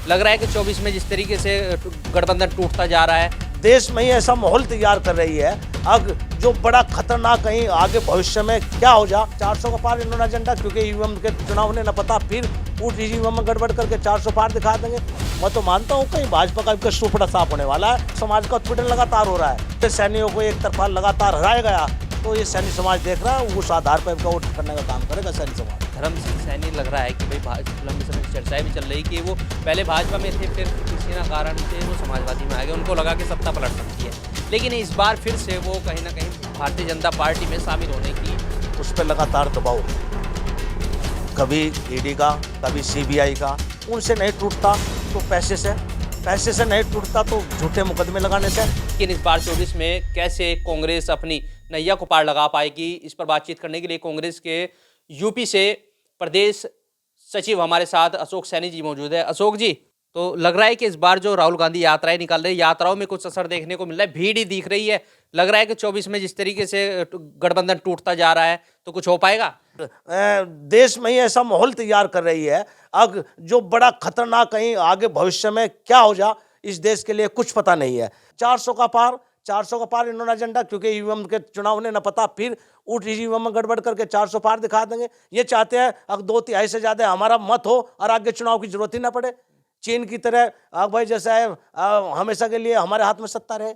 लग रहा है कि 24 में जिस तरीके से गठबंधन टूटता जा रहा है, देश में ही ऐसा माहौल तैयार कर रही है। अब जो बड़ा खतरनाक कहीं आगे भविष्य में क्या हो जा, 400 का पार इन्होंने एजेंडा, क्योंकि ईवीएम के चुनाव ने न पता, फिर उठ ईवीएम में गड़बड़ करके 400 पार दिखा देंगे। मैं तो मानता हूँ कहीं भाजपा का इनका सुपड़ा साफ होने वाला है। समाज का उत्पीड़न लगातार हो रहा है, तो सैनिकों को एक तरफा लगातार हराया गया, तो ये सैनी समाज देख रहा है, उस आधार पर इनका वोट करने का काम करेगा सैनी समाज। धर्म सिंह सैनी लग रहा है कि भाई लंबे समय से चर्चाएं भी चल रही कि वो पहले भाजपा में थे, फिर किसी ना कारण से वो समाजवादी में आ गए, उनको लगा कि सत्ता पलट सकती है, लेकिन इस बार फिर से वो कहीं ना कहीं भारतीय जनता पार्टी में शामिल होने की उस पर लगातार दबाव, कभी ईडी का, कभी सीबीआई का, उनसे नहीं टूटता तो पैसे से नहीं टूटता तो झूठे मुकदमे लगाने से। लेकिन इस बार 24 में कैसे कांग्रेस अपनी नैया को पार लगा पाएगी, इस पर बातचीत करने के लिए कांग्रेस के यूपी से प्रदेश सचिव हमारे साथ अशोक सैनी जी मौजूद है। अशोक जी, तो लग रहा है कि इस बार जो राहुल गांधी यात्राएं निकाल रहे हैं, यात्राओं में कुछ असर देखने को मिल रहा है, भीड़ ही दिख रही है। लग रहा है कि 24 में जिस तरीके से गठबंधन टूटता जा रहा है, तो कुछ हो पाएगा? देश में ही ऐसा माहौल तैयार कर रही है। अब जो बड़ा खतरनाक कहीं आगे भविष्य में क्या हो जा, इस देश के लिए कुछ पता नहीं है। 400 का पार इन्होंने एजेंडा, क्योंकि ईवीएम के चुनाव ने न पता, फिर उठ ईवीएम में गड़बड़ करके 400 पार दिखा देंगे। ये चाहते हैं अब 2/3 से ज्यादा हमारा मत हो और आगे चुनाव की जरूरत ही ना पड़े। चीन की तरह अब भाई जैसा है हमेशा के लिए हमारे हाथ में सत्ता रहे।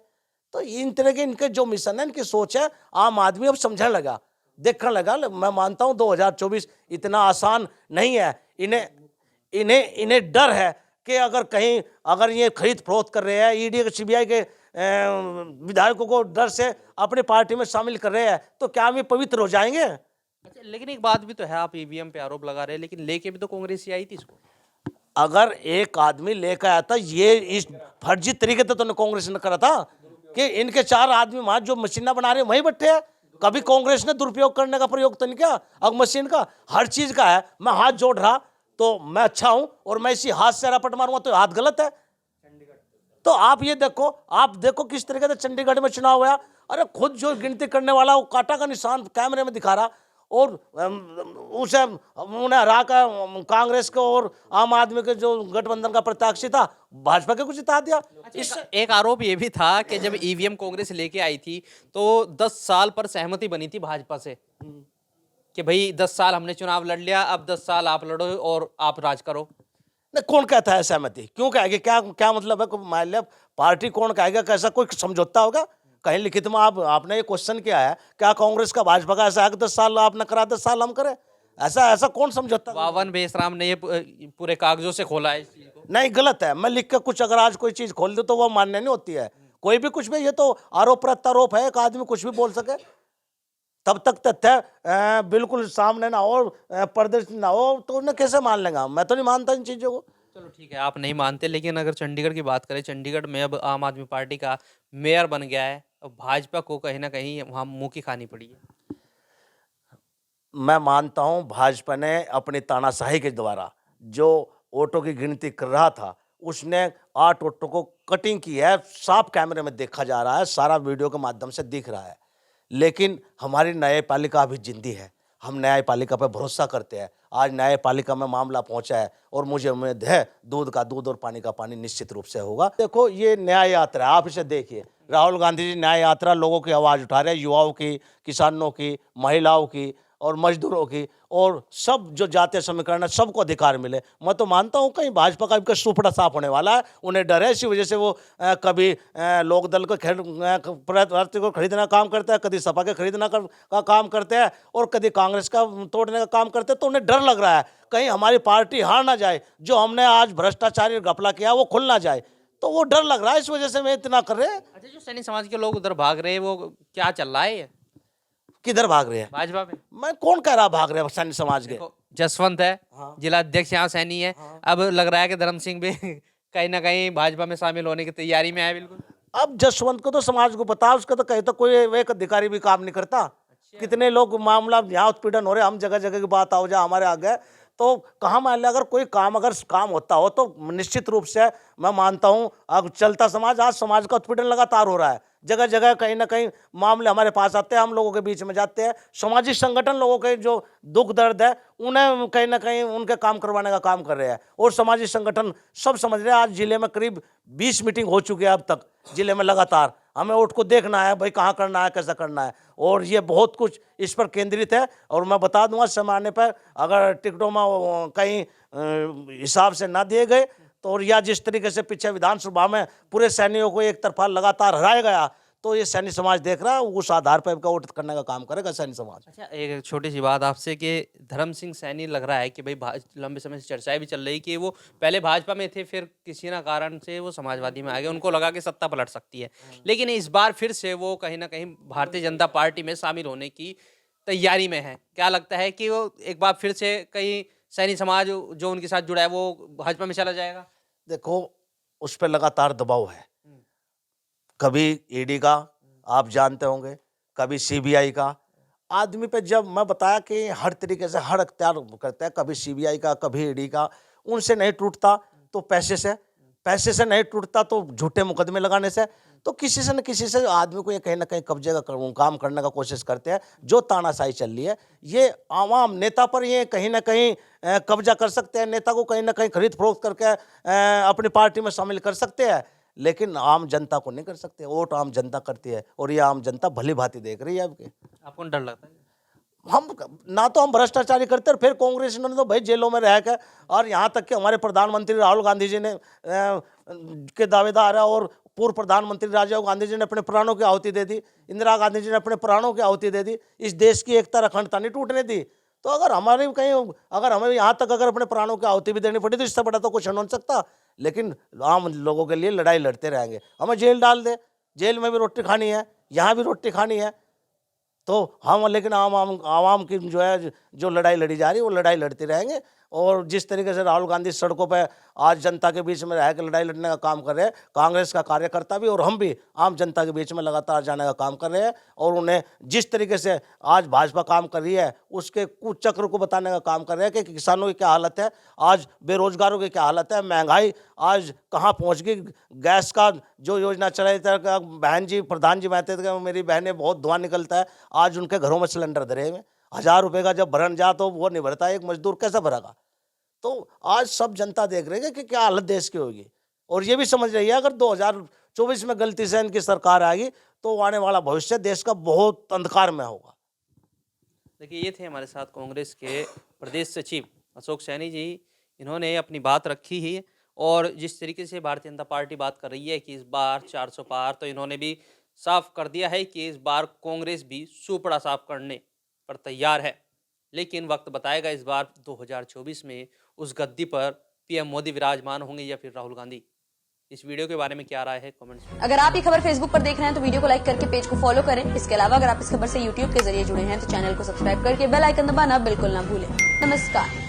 तो इन तरह के इनके जो मिशन है, इनकी सोच है, आम आदमी अब समझने लगा, देखने लगा। मैं मानता हूं 2024 इतना आसान नहीं है। इन्हें डर है कि अगर ये खरीद फरोख्त कर रहे हैं, ईडी के सीबीआई के विधायकों को डर से अपनी पार्टी में शामिल कर रहे हैं, तो क्या वे पवित्र हो जाएंगे? अच्छा, लेकिन एक बात भी तो है, आप ईवीएम पे आरोप लगा रहे हैं, लेकिन लेके भी तो कांग्रेस ही आई थी इसको। अगर एक आदमी लेकर आया था, ये इस फर्जी तरीके से तो कांग्रेस ने करा था कि इनके 4 आदमी वहां जो मशीना बना रहे हैं वहीं बैठे हैं। कभी कांग्रेस ने दुरुपयोग करने का प्रयोग तो नहीं किया। अब मशीन का हर चीज का है, मैं हाथ जोड़ रहा तो मैं अच्छा हूं, और मैं इसी हाथ से रपट मारूंगा तो हाथ गलत है। तो आप ये देखो किस तरीके से चंडीगढ़ में चुनाव हुआ। अरे खुद जो गिनती करने वाला वो कांटा का निशान कैमरे में दिखा रहा, और उसे उन्हें हरा कर कांग्रेस को और आम आदमी के जो गठबंधन का प्रत्याशी था, भाजपा के को जिता दिया। इस एक आरोप ये भी था कि जब ईवीएम कांग्रेस लेके आई थी तो 10 साल पर सहमति बनी थी भाजपा से कि भाई 10 साल हमने चुनाव लड़ लिया, अब 10 साल आप लड़ो और आप राज करो। नहीं, कौन कहता है सहमति? क्यों कहेगी? क्या मतलब है? मान लिया पार्टी कौन कहेगा? कैसा कोई समझौता होगा? कहीं लिखित में आपने ये क्वेश्चन किया है, क्या कांग्रेस का भाजपा का ऐसा है कि 10 साल आपने करा 10 साल हम करें? ऐसा कौन समझौता? बावन बेसराम ने ये पूरे कागजों से खोला है इस चीज को। नहीं, गलत है। मैं लिख के कुछ अगर आज कोई चीज खोल दे तो वो मान्य नहीं होती है। कोई भी कुछ भी, ये तो आरोप प्रत्यारोप है, एक आदमी कुछ भी बोल सके। तब तक तथ्य बिल्कुल सामने ना हो, प्रदर्शित ना हो, तो उन्हें कैसे मान लेगा? मैं तो नहीं मानता इन चीजों को। चलो ठीक है, आप नहीं मानते, लेकिन अगर चंडीगढ़ की बात करें, चंडीगढ़ में अब आम आदमी पार्टी का मेयर बन गया है, अब भाजपा को कहीं ना कहीं वहां मुंह की खानी पड़ी है। मैं मानता हूं भाजपा ने अपनी तानाशाही के द्वारा जो वोटों की गिनती कर रहा था, उसने 8 वोटों को कटिंग की है। साफ कैमरे में देखा जा रहा है, सारा वीडियो के माध्यम से दिख रहा है। लेकिन हमारी न्यायपालिका अभी जिंदी है, हम न्यायपालिका पर भरोसा करते हैं। आज न्यायपालिका में मामला पहुंचा है और मुझे उम्मीद है दूध का दूध और पानी का पानी निश्चित रूप से होगा। देखो, ये न्याय यात्रा है, आप इसे देखिए। राहुल गांधी जी न्याय यात्रा, लोगों की आवाज़ उठा रहे हैं, युवाओं की, किसानों की, महिलाओं की और मजदूरों की, और सब जो जातीय समीकरण है, सबको अधिकार मिले। मैं तो मानता हूं कहीं भाजपा का इनका सुपड़ा साफ होने वाला है। उन्हें डर है, इसी वजह से वो कभी लोकदल को प्रत्याशी को खरीदने का काम करता है, कभी सपा के खरीदने का काम करते हैं, और कभी कांग्रेस का तोड़ने का काम करते हैं। तो उन्हें डर लग रहा है कहीं हमारी पार्टी हार ना जाए, जो हमने आज भ्रष्टाचारी घपला किया वो खुल ना जाए, तो वो डर लग रहा है, इस वजह से वे इतना कर रहे हैं। अच्छा, जो सैनी समाज के लोग उधर भाग रहे हैं, वो क्या चल रहा है? किधर भाग रहे हैं? भाजपा में। मैं कौन कह रहा भाग रहे हैं सैनी समाज के? जसवंत है, हाँ। जिला अध्यक्ष यहाँ सैनी है। अब लग रहा है कि धर्म सिंह भी कहीं ना कहीं भाजपा में शामिल होने की तैयारी में है। बिल्कुल। अब जसवंत को तो समाज को पता, उसका तो कहीं तो कोई एक अधिकारी भी काम नहीं करता। कितने लोग मामला यहाँ उत्पीड़न हो रहे, हम जगह जगह की बात आओ जा हमारे आगे, तो कहाँ मान लिया? अगर कोई काम होता हो तो निश्चित रूप से मैं मानता हूँ अब चलता समाज, आज समाज का उत्पीड़न लगातार हो रहा है। जगह जगह कहीं ना कहीं मामले हमारे पास आते हैं, हम लोगों के बीच में जाते हैं। सामाजिक संगठन लोगों के जो दुख दर्द है उन्हें कहीं ना कहीं उनके काम करवाने का काम कर रहे हैं, और सामाजिक संगठन सब समझ रहे हैं। आज जिले में करीब 20 मीटिंग हो चुकी है अब तक जिले में लगातार। हमें वोट को देखना है भाई, कहाँ करना है, कैसा करना है, और ये बहुत कुछ इस पर केंद्रित है। और मैं बता दूंगा, समय आने पर अगर टिकटों में कहीं हिसाब से ना दिए गए तो, और या जिस तरीके से पीछे विधानसभा में पूरे सैनिकों को एक तरफा लगातार हराया गया, तो ये सैनिक समाज देख रहा है, उस आधार पर वोट करने का काम करेगा सैनिक समाज। अच्छा, एक छोटी सी बात आपसे कि धर्म सिंह सैनी लग रहा है कि भाई लंबे समय से चर्चाएं भी चल रही कि वो पहले भाजपा में थे, फिर किसी ना कारण से वो समाजवादी में आ गए, उनको लगा कि सत्ता पलट सकती है, लेकिन इस बार फिर से वो कहीं ना कहीं भारतीय जनता पार्टी में शामिल होने की तैयारी में है। क्या लगता है कि वो एक बार फिर से कहीं सैनी समाज जो उनके साथ जुड़ा है वो भाजपा में चला जाएगा? देखो, उस पर लगातार दबाव है, कभी ईडी का आप जानते होंगे, कभी सीबीआई का। आदमी पे जब मैं बताया कि हर तरीके से हर अख्तियार करते हैं, कभी सीबीआई का, कभी ईडी का, उनसे नहीं टूटता तो पैसे से नहीं टूटता तो झूठे मुकदमे लगाने से, तो किसी से न किसी से आदमी को ये कहीं ना कहीं कब्जे का काम करने का कोशिश करते हैं। जो तानाशाही चल रही है, ये आवाम नेता पर ये कहीं ना कहीं कब्जा कर सकते हैं, नेता को कहीं ना कहीं खरीद फरोख्त करके अपनी पार्टी में शामिल कर सकते हैं, लेकिन आम जनता को नहीं कर सकते। वोट आम जनता करती है, और ये आम जनता भली भांति देख रही है। आपको डर लगता है? हम ना तो हम भ्रष्टाचारी करते, और फिर कांग्रेस ने तो भाई जेलों में रह के, और यहाँ तक कि हमारे प्रधानमंत्री राहुल गांधी जी ने के दावेदार है, और पूर्व प्रधानमंत्री राजीव गांधी जी ने अपने प्राणों की आहुति दे दी, इंदिरा गांधी जी ने अपने प्राणों की आहुति दे दी, इस देश की एकता अखंडता नहीं टूटने दी। तो अगर हमारे कहीं, अगर हमें यहाँ तक अगर अपने प्राणों की आहुति भी देनी पड़ी तो इससे बड़ा तो कुछ नहीं हो सकता। लेकिन आम लोगों के लिए लड़ाई लड़ते रहेंगे, हमें जेल डाल दे, जेल में भी रोटी खानी है, यहाँ भी रोटी खानी है, तो हम, लेकिन आवाम की जो है जो लड़ाई लड़ी जा रही है वो लड़ाई लड़ते रहेंगे। और जिस तरीके से राहुल गांधी सड़कों पे आज जनता के बीच में रह के लड़ाई लड़ने का काम कर रहे हैं, कांग्रेस का कार्यकर्ता भी और हम भी आम जनता के बीच में लगातार जाने का काम कर रहे हैं, और उन्हें जिस तरीके से आज भाजपा काम कर रही है उसके कुचक्र को बताने का काम कर रहे हैं कि किसानों की क्या हालत है, आज बेरोजगारों की क्या हालत है, महंगाई आज कहाँ पहुँच गई, गैस का जो योजना चलाई थी, बहन जी प्रधान जी कहते थे मेरी बहनें बहुत धुआं निकलता है, आज उनके घरों में सिलेंडर धरे हुए, 1000 रुपये का जब भरन जा तो वो नहीं भरता, एक मजदूर कैसे भरेगा। तो आज सब जनता देख रही है कि क्या हालत देश की होगी, और ये भी समझ रही है अगर 2024 में गलती से इनकी सरकार आएगी तो आने वाला भविष्य देश का बहुत अंधकार में होगा। देखिए, ये थे हमारे साथ कांग्रेस के प्रदेश सचिव अशोक सैनी जी। इन्होंने अपनी बात रखी ही, और जिस तरीके से भारतीय जनता पार्टी बात कर रही है कि इस बार 400 पार, तो इन्होंने भी साफ कर दिया है कि इस बार कांग्रेस भी सूपड़ा साफ करने पर तैयार है। लेकिन वक्त बताएगा इस बार 2024 में उस गद्दी पर पीएम मोदी विराजमान होंगे या फिर राहुल गांधी। इस वीडियो के बारे में क्या राय है, कमेंट्स में। अगर आप ये खबर फेसबुक पर देख रहे हैं तो वीडियो को लाइक करके पेज को फॉलो करें। इसके अलावा अगर आप इस खबर से यूट्यूब के जरिए जुड़े हैं तो चैनल को सब्सक्राइब करके बेल आइकन दबाना बिल्कुल ना भूलें। नमस्कार।